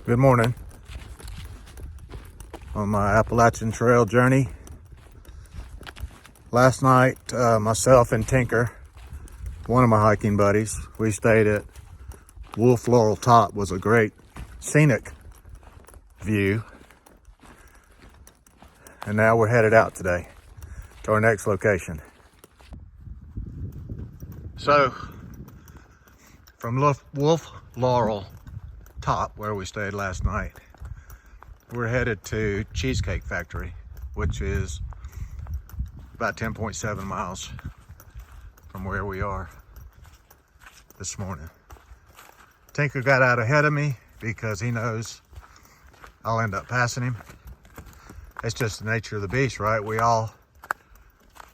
Good morning on my Appalachian Trail journey. Last night, myself and Tinker, one of my hiking buddies, we stayed at Wolf Laurel Top. Was a great scenic view. And now we're headed out today to our next location. So, from Wolf Laurel Top, where we stayed last night, we're headed to Cheesecake Factory, which is about 10.7 miles from where we are this morning. Tinker got out ahead of me because he knows I'll end up passing him. It's just the nature of the beast, right? We all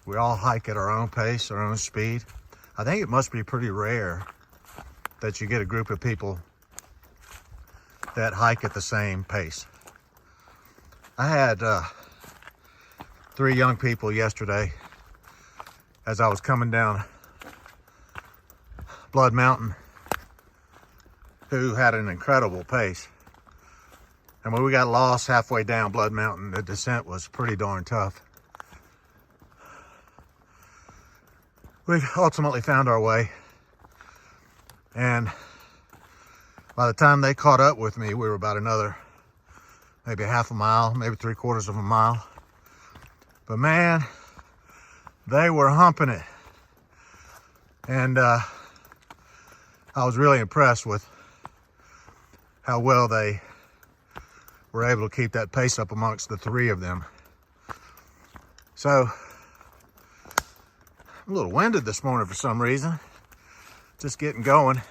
hike at our own pace, our own speed. I think it must be pretty rare that you get a group of people that hike at the same pace. I had 3 young people yesterday as I was coming down Blood Mountain who had an incredible pace. And when we got lost halfway down Blood Mountain, the descent was pretty darn tough. We ultimately found our way, and by the time they caught up with me, we were about another, maybe half a mile, maybe 3/4 of a mile. But man, they were humping it. And I was really impressed with how well they were able to keep that pace up amongst the 3 of them. So, I'm a little winded this morning for some reason. Just getting going.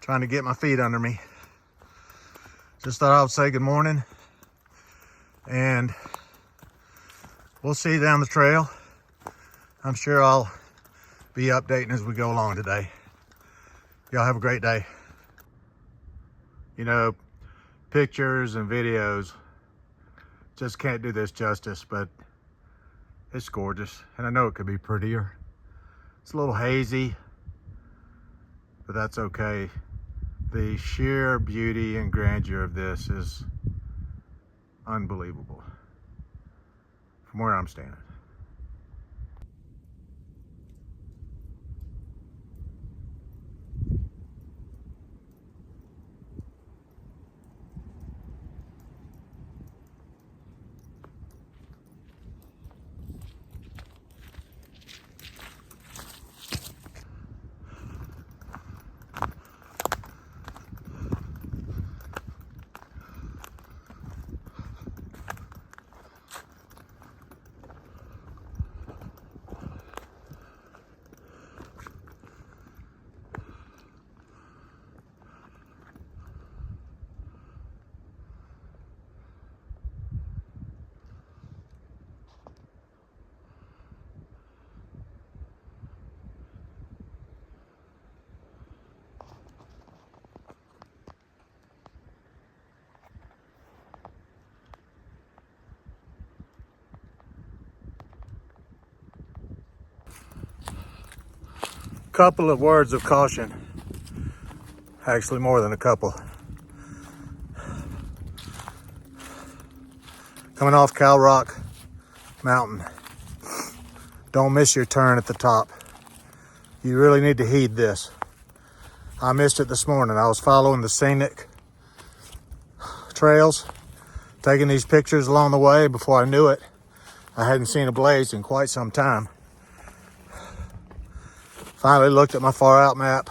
Trying to get my feet under me. Just thought I would say good morning. And we'll see you down the trail. I'm sure I'll be updating as we go along today. Y'all have a great day. You know, pictures and videos just can't do this justice, but it's gorgeous. And I know it could be prettier. It's a little hazy, but that's okay. The sheer beauty and grandeur of this is unbelievable from where I'm standing. Couple of words of caution. Actually, more than a couple. Coming off Cow Rock Mountain, don't miss your turn at the top. You really need to heed this. I missed it this morning. I was following the scenic trails, taking these pictures along the way. Before I knew it, I hadn't seen a blaze in quite some time. Finally looked at my far out map,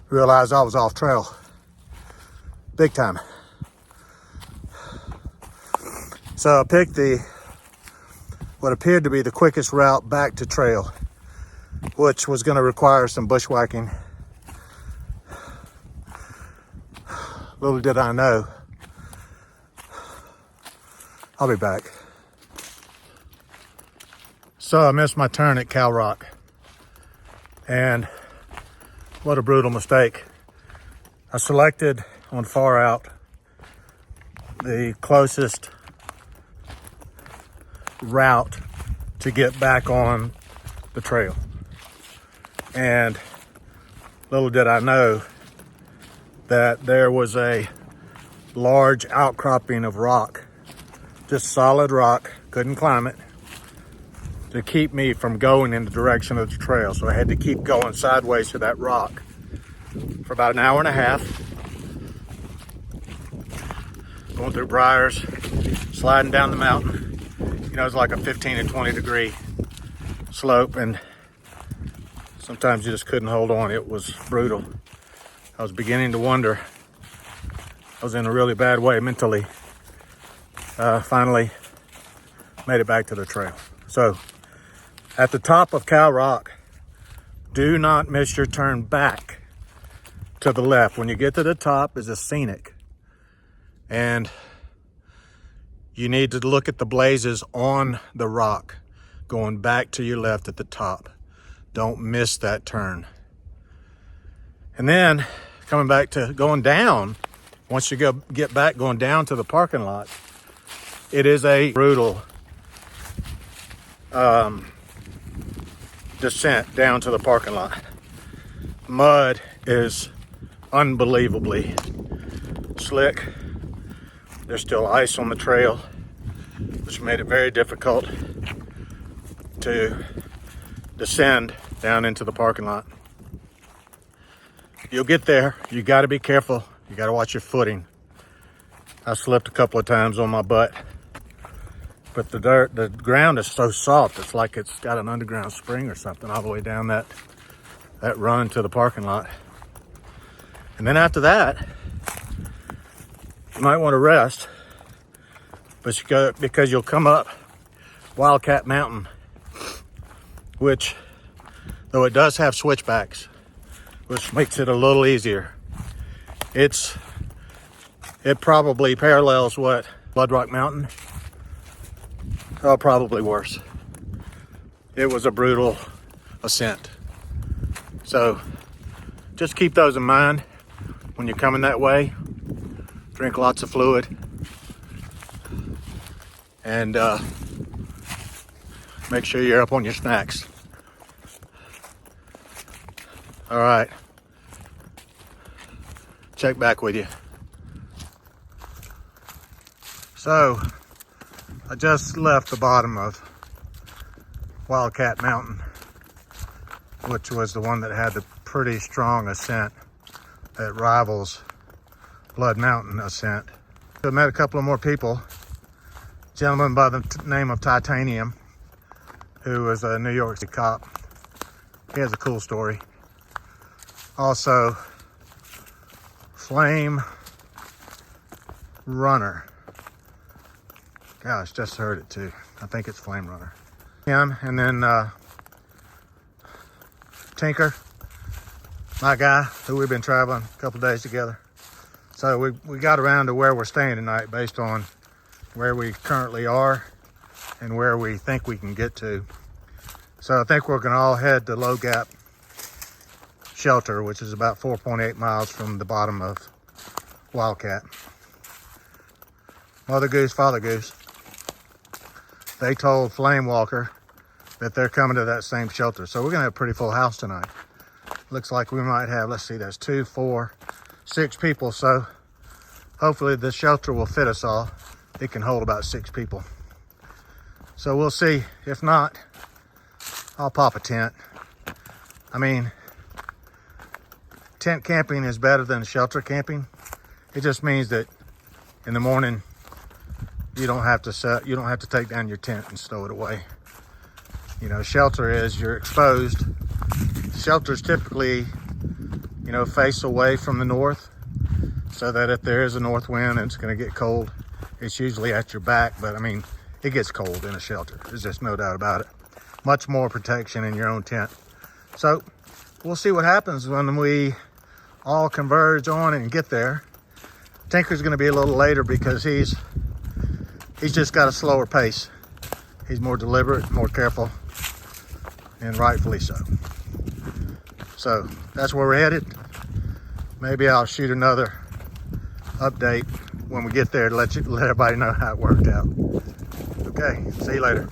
realized I was off trail. Big time. So I picked what appeared to be the quickest route back to trail, which was going to require some bushwhacking. Little did I know, I'll be back. So I missed my turn at Cow Rock. And what a brutal mistake. I selected on far out the closest route to get back on the trail. And little did I know that there was a large outcropping of rock, just solid rock, couldn't climb it, to keep me from going in the direction of the trail. So I had to keep going sideways to that rock for about an hour and a half, going through briars, sliding down the mountain. You know, it's like a 15 and 20 degree slope, and sometimes you just couldn't hold on. It was brutal. I was beginning to wonder. I was in a really bad way mentally. Finally made it back to the trail. So at the top of Cow Rock, do not miss your turn back to the left. When you get to the top, is a scenic, and you need to look at the blazes on the rock going back to your left at the top. Don't miss that turn. And then coming back to going down, once you get back going down to the parking lot, it is a brutal descent down to the parking lot. Mud is unbelievably slick. There's still ice on the trail, which made it very difficult to descend down into the parking lot. You'll get there. You got to be careful. You got to watch your footing. I slipped a couple of times on my butt, but the ground is so soft. It's like it's got an underground spring or something all the way down that run to the parking lot. And then after that, you might want to rest, but because you'll come up Wildcat Mountain, which, though it does have switchbacks, which makes it a little easier. It probably parallels what Blood Rock Mountain. Oh, probably worse. It was a brutal ascent. So just keep those in mind when you're coming that way. Drink lots of fluid, and make sure you're up on your snacks. All right, check back with you. So I just left the bottom of Wildcat Mountain, which was the one that had the pretty strong ascent that rivals Blood Mountain ascent. I met a couple of more people. A gentleman by the name of Titanium, who was a New York City cop. He has a cool story. Also, Flame Runner. Gosh, just heard it too. I think it's Flame Runner. Him, and then Tinker, my guy, who we've been traveling a couple days together. So we got around to where we're staying tonight based on where we currently are and where we think we can get to. So I think we're gonna all head to Low Gap Shelter, which is about 4.8 miles from the bottom of Wildcat. Mother Goose, Father Goose, they told Flame Walker that they're coming to that same shelter. So we're gonna have a pretty full house tonight. Looks like we might have, let's see, that's 2, 4, 6 people. So hopefully the shelter will fit us all. It can hold about 6 people. So we'll see. If not, I'll pop a tent. I mean, tent camping is better than shelter camping. It just means that in the morning, you don't have to take down your tent and stow it away. You know, shelter is you're exposed. Shelters typically, you know, face away from the north, so that if there is a north wind and it's going to get cold, it's usually at your back. But I mean, it gets cold in a shelter. There's just no doubt about it. Much more protection in your own tent. So we'll see what happens when we all converge on and get there. Tinker's going to be a little later because he's just got a slower pace. He's more deliberate, more careful, and rightfully so. So that's where we're headed. Maybe I'll shoot another update when we get there to let everybody know how it worked out. Okay, see you later.